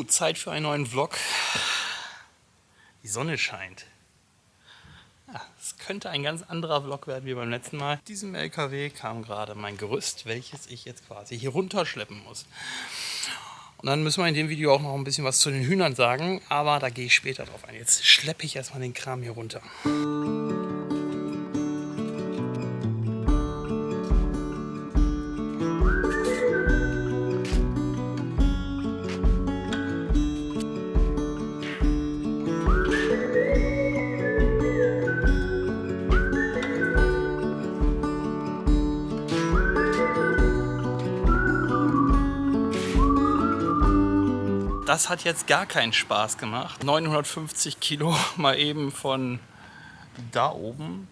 Zeit für einen neuen Vlog. Die Sonne scheint. Ja, es könnte ein ganz anderer Vlog werden wie beim letzten Mal. Diesem LKW kam gerade mein Gerüst, welches ich jetzt quasi hier runterschleppen muss. Und dann müssen wir in dem Video auch noch ein bisschen was zu den Hühnern sagen, aber da gehe ich später drauf ein. Jetzt schleppe ich erstmal den Kram hier runter. Das hat jetzt gar keinen Spaß gemacht. 950 Kilo mal eben von da oben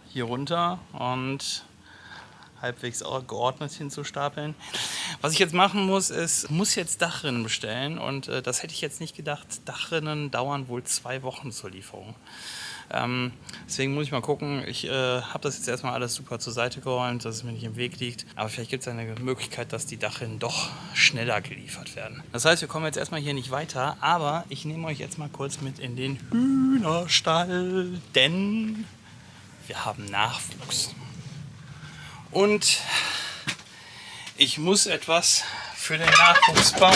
hier runter und halbwegs auch geordnet hinzustapeln. Was ich jetzt machen muss, ist, muss jetzt Dachrinnen bestellen und das hätte ich jetzt nicht gedacht. Dachrinnen dauern wohl 2 Wochen zur Lieferung. Deswegen muss ich mal gucken. Ich habe das jetzt erstmal alles super zur Seite geräumt, dass es mir nicht im Weg liegt. Aber vielleicht gibt es eine Möglichkeit, dass die Dachrinnen doch schneller geliefert werden. Das heißt, wir kommen jetzt erstmal hier nicht weiter, aber ich nehme euch jetzt mal kurz mit in den Hühnerstall, denn wir haben Nachwuchs. Und ich muss etwas für den Nachwuchs bauen.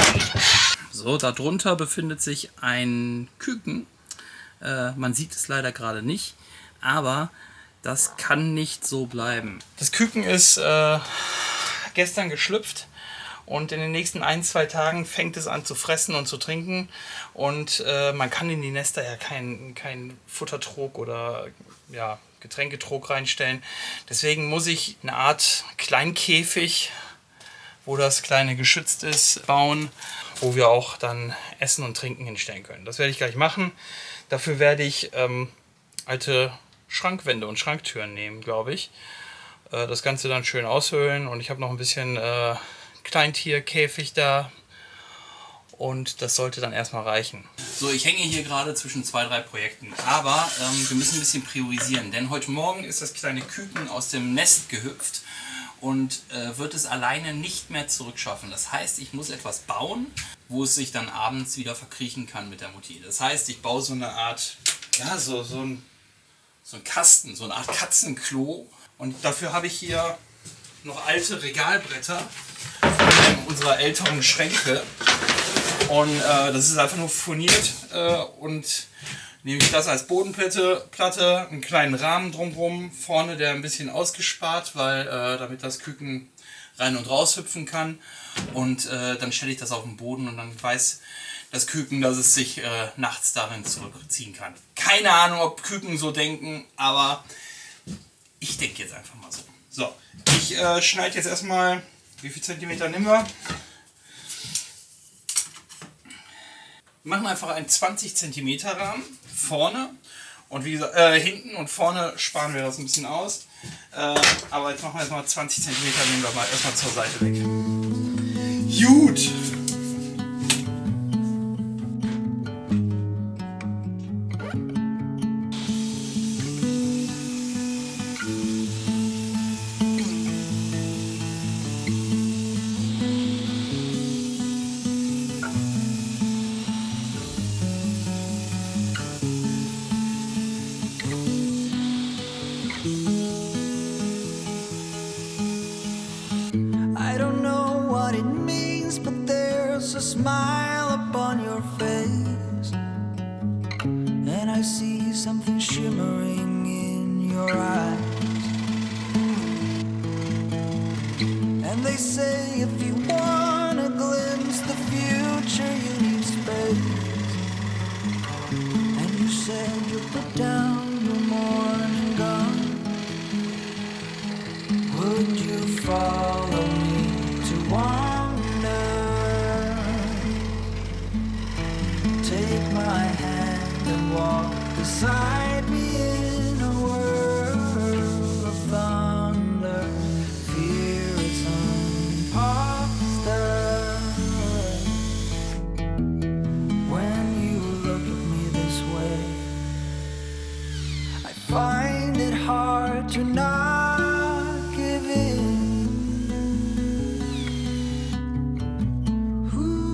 So, darunter befindet sich ein Küken. Man sieht es leider gerade nicht, aber das kann nicht so bleiben. Das Küken ist gestern geschlüpft und in den nächsten 1-2 Tagen fängt es an zu fressen und zu trinken. Und man kann in die Nester ja kein Futtertrog oder ja, Getränketrog reinstellen. Deswegen muss ich eine Art Kleinkäfig, wo das Kleine geschützt ist, bauen, wo wir auch dann Essen und Trinken hinstellen können. Das werde ich gleich machen. Dafür werde ich alte Schrankwände und Schranktüren nehmen, glaube ich. Das Ganze dann schön aushöhlen und ich habe noch ein bisschen Kleintierkäfig da und das sollte dann erstmal reichen. So, ich hänge hier gerade zwischen 2-3 Projekten, aber wir müssen ein bisschen priorisieren, denn heute Morgen ist das kleine Küken aus dem Nest gehüpft und wird es alleine nicht mehr zurückschaffen. Das heißt, ich muss etwas bauen, wo es sich dann abends wieder verkriechen kann mit der Mutti. Das heißt, ich baue so eine Art, ja, so ein Kasten, so eine Art Katzenklo. Und dafür habe ich hier noch alte Regalbretter von einem unserer älteren Schränke. Und das ist einfach nur furniert und nehme ich das als Bodenplatte, einen kleinen Rahmen drumherum, vorne der ein bisschen ausgespart, weil damit das Küken rein und raus hüpfen kann. Und dann stelle ich das auf den Boden und dann weiß das Küken, dass es sich nachts darin zurückziehen kann. Keine Ahnung, ob Küken so denken, aber ich denke jetzt einfach mal so. So, ich schneide jetzt erstmal, wie viel Zentimeter nehmen wir? Wir machen einfach einen 20 cm Rahmen vorne und wie gesagt, hinten und vorne sparen wir das ein bisschen aus. Aber jetzt machen wir erstmal 20 cm, nehmen wir mal erstmal zur Seite weg. Gut! A smile upon your face, and I see something shimmering in your eyes. And they say if you wanna glimpse the future, you need space. And you said you'll put down your morning gun. Would you follow me to wander? Take my hand and walk beside me in a world of thunder. Fear is imposter. When you look at me this way, I find it hard to not give in. Ooh.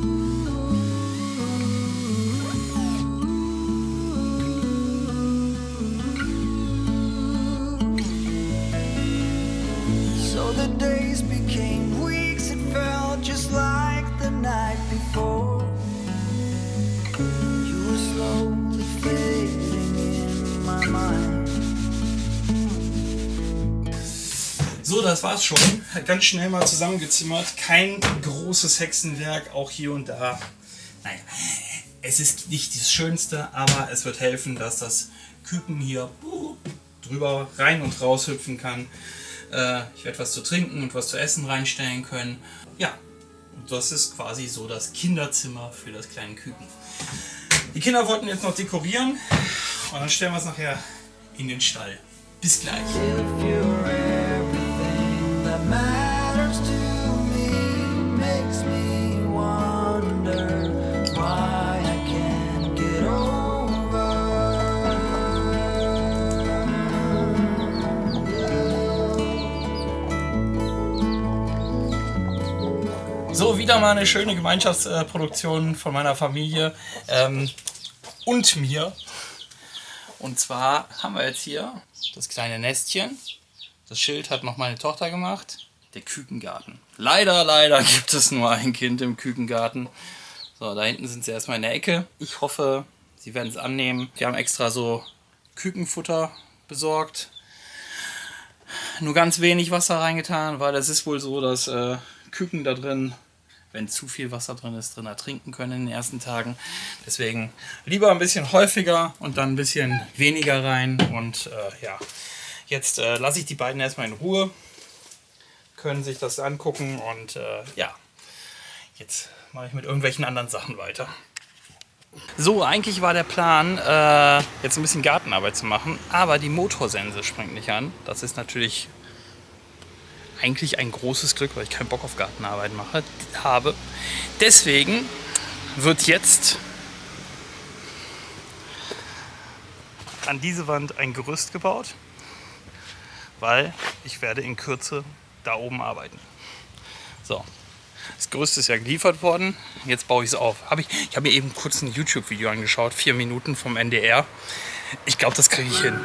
So, das war's schon. Ganz schnell mal zusammengezimmert. Kein großes Hexenwerk, auch hier und da. Naja, es ist nicht das Schönste, aber es wird helfen, dass das Küken hier drüber rein und raus hüpfen kann. Ich werde was zu trinken und was zu essen reinstellen können. Ja, und das ist quasi so das Kinderzimmer für das kleine Küken. Die Kinder wollten jetzt noch dekorieren und dann stellen wir es nachher in den Stall. Bis gleich. If you're everything that matters to me, makes me wonder why I can't get over. So, wieder mal eine schöne Gemeinschaftsproduktion von meiner Familie und mir. Und zwar haben wir jetzt hier das kleine Nestchen. Das Schild hat noch meine Tochter gemacht. Der Kükengarten. Leider gibt es nur ein Kind im Kükengarten. So, da hinten sind sie erstmal in der Ecke. Ich hoffe, sie werden es annehmen. Wir haben extra so Kükenfutter besorgt. Nur ganz wenig Wasser reingetan, weil es ist wohl so, dass Küken da drin, wenn zu viel Wasser drin ist, drin ertrinken können in den ersten Tagen. Deswegen lieber ein bisschen häufiger und dann ein bisschen weniger rein. Und ja, jetzt lasse ich die beiden erstmal in Ruhe, können sich das angucken und ja, jetzt mache ich mit irgendwelchen anderen Sachen weiter. So, eigentlich war der Plan, jetzt ein bisschen Gartenarbeit zu machen, aber die Motorsense springt nicht an. Das ist natürlich eigentlich ein großes Glück, weil ich keinen Bock auf Gartenarbeit habe. Deswegen wird jetzt an diese Wand ein Gerüst gebaut, weil ich werde in Kürze da oben arbeiten. So, das Gerüst ist ja geliefert worden, jetzt baue ich es auf. Ich habe mir eben kurz ein YouTube-Video angeschaut, 4 Minuten vom NDR. Ich glaube, das kriege ich hin.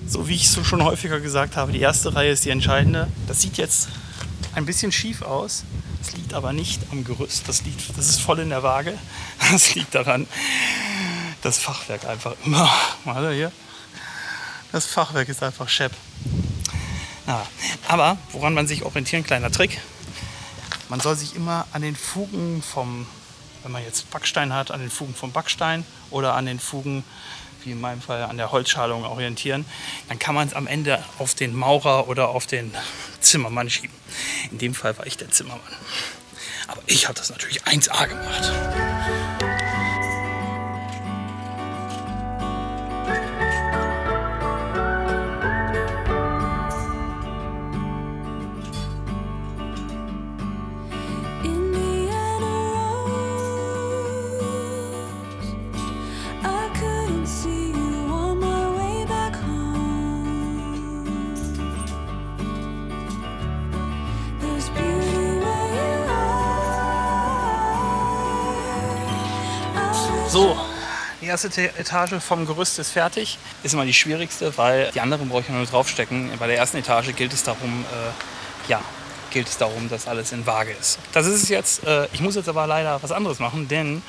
So wie ich es schon häufiger gesagt habe, die erste Reihe ist die entscheidende. Das sieht jetzt ein bisschen schief aus. Das liegt aber nicht am Gerüst. Das ist voll in der Waage. Das liegt daran, das Fachwerk einfach immer. Warte hier. Das Fachwerk ist einfach schepp. Ja, aber woran man sich orientieren, kleiner Trick. Man soll sich immer an den Fugen wenn man jetzt Backstein hat, an den Fugen vom Backstein oder an den Fugen, wie in meinem Fall, an der Holzschalung orientieren. Dann kann man es am Ende auf den Maurer oder auf den Zimmermann schieben. In dem Fall war ich der Zimmermann. Aber ich habe das natürlich 1A gemacht. So, die erste Etage vom Gerüst ist fertig. Ist immer die schwierigste, weil die anderen brauche ich nur draufstecken. Bei der ersten Etage gilt es darum, dass alles in Waage ist. Das ist es jetzt. Ich muss jetzt aber leider was anderes machen, denn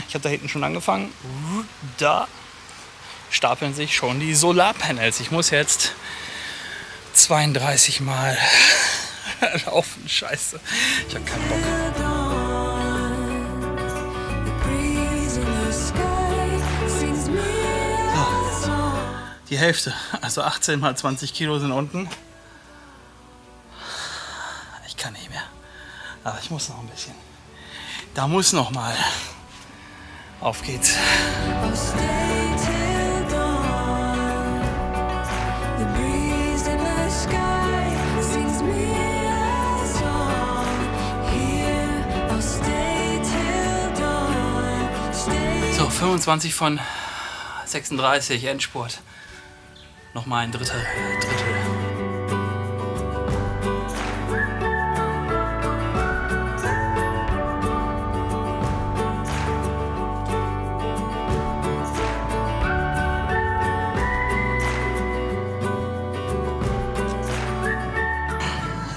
ich habe da hinten schon angefangen. Da stapeln sich schon die Solarpanels. Ich muss jetzt 32 Mal laufen. Scheiße, ich habe keinen Bock. Die Hälfte, also 18 mal 20 Kilo sind unten. Ich kann nicht mehr. Aber ich muss noch ein bisschen. Da muss noch mal. Auf geht's. So, 25 von 36 Endspurt. nochmal ein Drittel.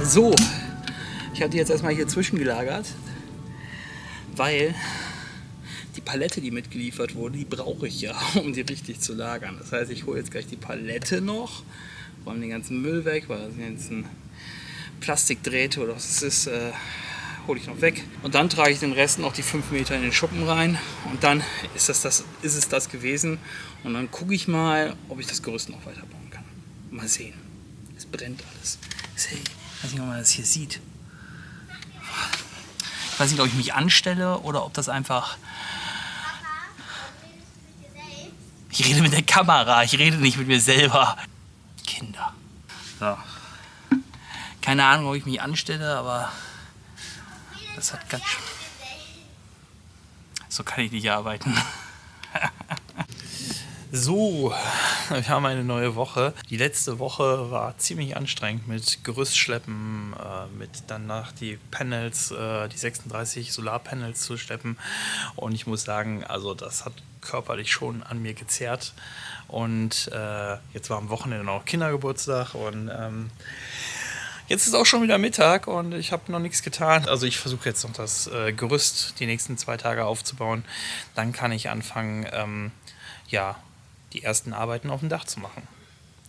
So, ich habe die jetzt erstmal hier zwischengelagert, weil die Palette, die mitgeliefert wurde, die brauche ich ja, um die richtig zu lagern. Das heißt, ich hole jetzt gleich die Palette noch, räume den ganzen Müll weg, weil das sind jetzt Plastikdrähte oder was es ist, hole ich noch weg. Und dann trage ich den Rest noch die 5 Meter in den Schuppen rein und dann ist es das gewesen. Und dann gucke ich mal, ob ich das Gerüst noch weiterbauen kann. Mal sehen. Es brennt alles. Hey, ich weiß nicht, ob man das hier sieht. Ich weiß nicht, ob ich mich anstelle oder ob das einfach... Ich rede mit der Kamera, ich rede nicht mit mir selber. Kinder. So. Keine Ahnung, ob ich mich anstelle, aber das hat ganz... So kann ich nicht arbeiten. So, wir haben eine neue Woche. Die letzte Woche war ziemlich anstrengend mit Gerüstschleppen, mit danach die Panels, die 36 Solarpanels zu schleppen. Und ich muss sagen, also das hat körperlich schon an mir gezerrt. Und jetzt war am Wochenende noch Kindergeburtstag und jetzt ist auch schon wieder Mittag und ich habe noch nichts getan. Also ich versuche jetzt noch das Gerüst die nächsten 2 Tage aufzubauen. Dann kann ich anfangen, die ersten Arbeiten auf dem Dach zu machen.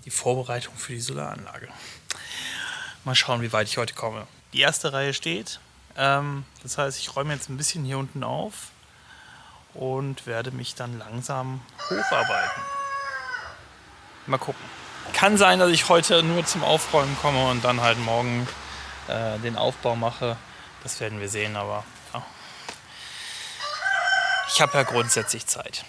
Die Vorbereitung für die Solaranlage. Mal schauen, wie weit ich heute komme. Die erste Reihe steht. Das heißt, ich räume jetzt ein bisschen hier unten auf und werde mich dann langsam hocharbeiten. Mal gucken. Kann sein, dass ich heute nur zum Aufräumen komme und dann halt morgen den Aufbau mache. Das werden wir sehen, aber ja. Ich habe ja grundsätzlich Zeit.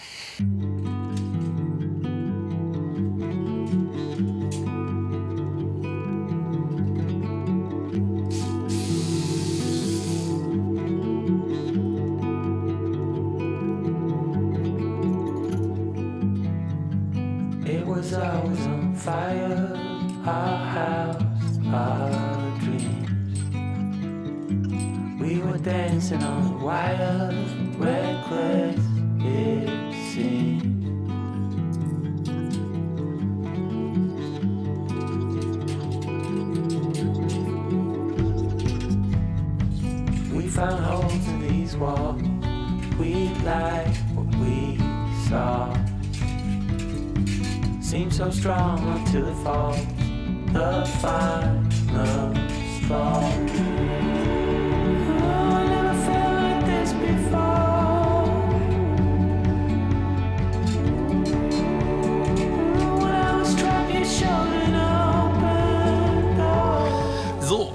I was on fire, our house, our dreams. We were dancing on the wire, reckless it seemed. We found holes in these walls, we liked what we saw. Seems so strong until it falls, the final straw. Oh, I never felt like this before. When I was trapped, you showed an open door. So,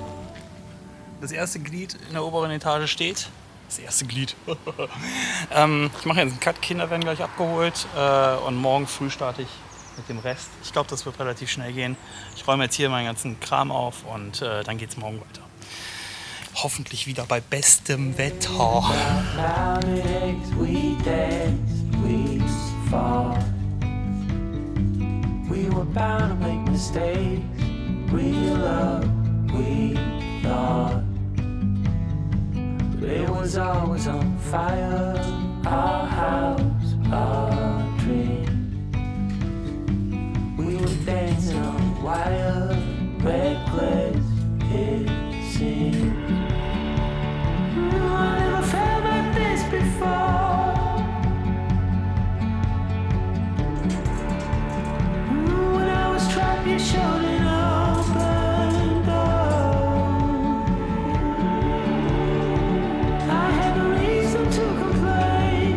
das erste Glied in der oberen Etage steht. Das erste Glied. Ich mache jetzt einen Cut, Kinder werden gleich abgeholt und morgen früh starte ich mit dem Rest. Ich glaube, das wird relativ schnell gehen. Ich räume jetzt hier meinen ganzen Kram auf und dann geht es morgen weiter. Hoffentlich wieder bei bestem Wetter. It was always on fire, our house, our dream. We were dancing on wire, reckless it seemed. I never felt like this before. When I was trapped, you showed an open door. I had no reason to complain.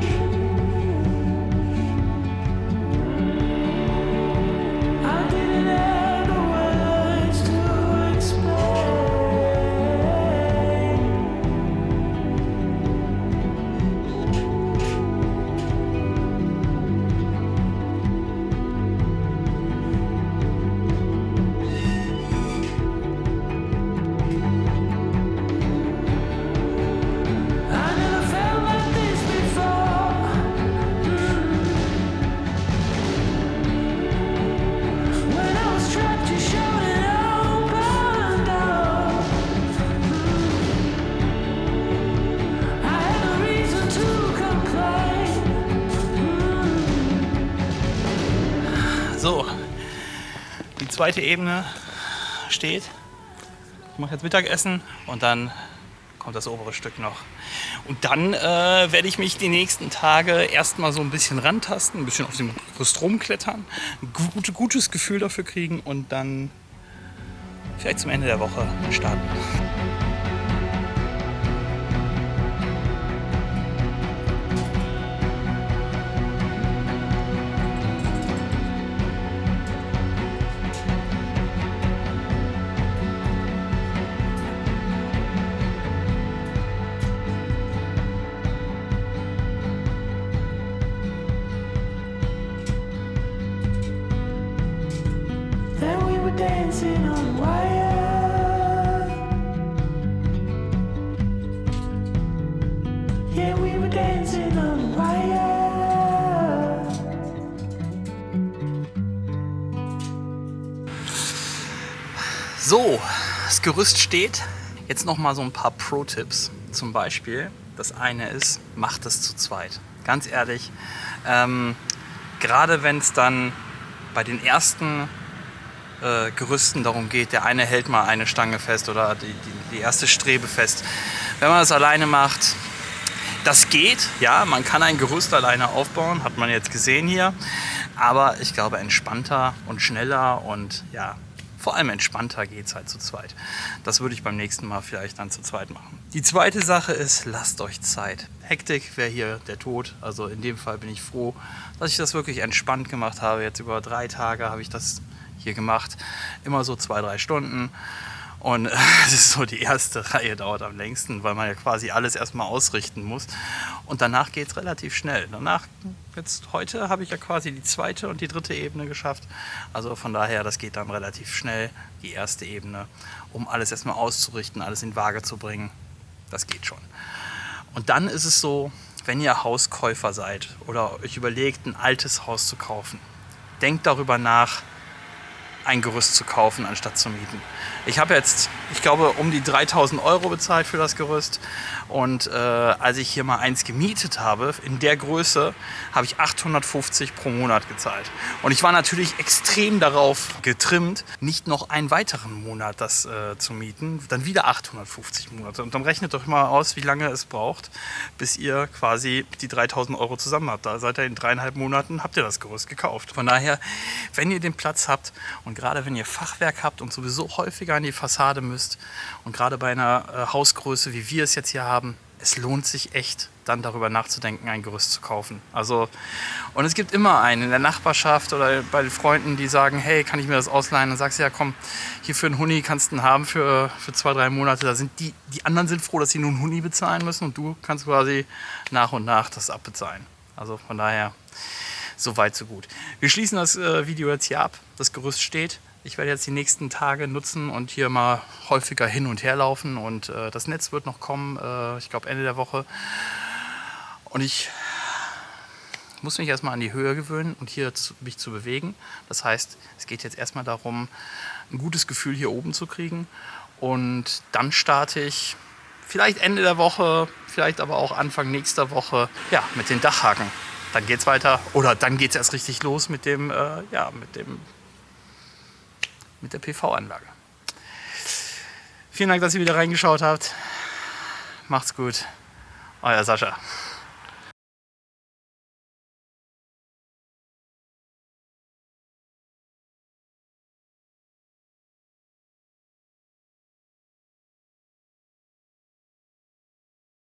So, die zweite Ebene steht. Ich mache jetzt Mittagessen und dann kommt das obere Stück noch. Und dann werde ich mich die nächsten Tage erstmal so ein bisschen rantasten, ein bisschen auf dem Gerüst rumklettern, ein gutes Gefühl dafür kriegen und dann vielleicht zum Ende der Woche starten. Then we were dancing on a wire. Yeah, we were dancing on a wire. So, das Gerüst steht. Jetzt noch mal so ein paar Pro-Tipps. Zum Beispiel, das eine ist, macht es zu zweit. Ganz ehrlich, gerade wenn es dann bei den ersten Gerüsten darum geht, der eine hält mal eine Stange fest oder die erste Strebe fest. Wenn man das alleine macht, das geht, ja, man kann ein Gerüst alleine aufbauen, hat man jetzt gesehen hier, aber ich glaube entspannter und schneller und ja, vor allem entspannter geht es halt zu zweit. Das würde ich beim nächsten Mal vielleicht dann zu zweit machen. Die zweite Sache ist, lasst euch Zeit. Hektik wäre hier der Tod, also in dem Fall bin ich froh, dass ich das wirklich entspannt gemacht habe. Jetzt über 3 Tage habe ich das hier gemacht, immer so 2-3 Stunden und es ist so, die erste Reihe dauert am längsten, weil man ja quasi alles erstmal ausrichten muss und danach geht es relativ schnell. Danach, jetzt heute habe ich ja quasi die zweite und die dritte Ebene geschafft, also von daher, das geht dann relativ schnell, die erste Ebene, um alles erstmal auszurichten, alles in Waage zu bringen, das geht schon. Und dann ist es so, wenn ihr Hauskäufer seid oder euch überlegt, ein altes Haus zu kaufen, denkt darüber nach, ein Gerüst zu kaufen, anstatt zu mieten. Ich habe jetzt, ich glaube, um die 3.000 € bezahlt für das Gerüst und als ich hier mal eins gemietet habe, in der Größe, habe ich 850 pro Monat gezahlt. Und ich war natürlich extrem darauf getrimmt, nicht noch einen weiteren Monat das zu mieten, dann wieder 850 Monate. Und dann rechnet doch mal aus, wie lange es braucht, bis ihr quasi die 3.000 € zusammen habt. Da seid ihr in 3,5 Monaten, habt ihr das Gerüst gekauft. Von daher, wenn ihr den Platz habt und gerade wenn ihr Fachwerk habt und sowieso häufiger an die Fassade müsst und gerade bei einer Hausgröße, wie wir es jetzt hier haben, es lohnt sich echt, dann darüber nachzudenken, ein Gerüst zu kaufen. Also, und es gibt immer einen in der Nachbarschaft oder bei den Freunden, die sagen, hey, kann ich mir das ausleihen? Dann sagst du, ja komm, hier für einen Huni kannst du ihn haben für 2-3 Monate. Da sind die anderen sind froh, dass sie nur einen Huni bezahlen müssen und du kannst quasi nach und nach das abbezahlen. Also von daher, so weit, so gut. Wir schließen das Video jetzt hier ab. Das Gerüst steht. Ich werde jetzt die nächsten Tage nutzen und hier mal häufiger hin und her laufen. Und das Netz wird noch kommen, ich glaube Ende der Woche. Und ich muss mich erstmal an die Höhe gewöhnen und hier mich zu bewegen. Das heißt, es geht jetzt erstmal darum, ein gutes Gefühl hier oben zu kriegen. Und dann starte ich vielleicht Ende der Woche, vielleicht aber auch Anfang nächster Woche, ja, mit den Dachhaken. Dann geht's weiter oder dann geht's erst richtig los mit dem, mit der PV-Anlage. Vielen Dank, dass ihr wieder reingeschaut habt. Macht's gut. Euer Sascha.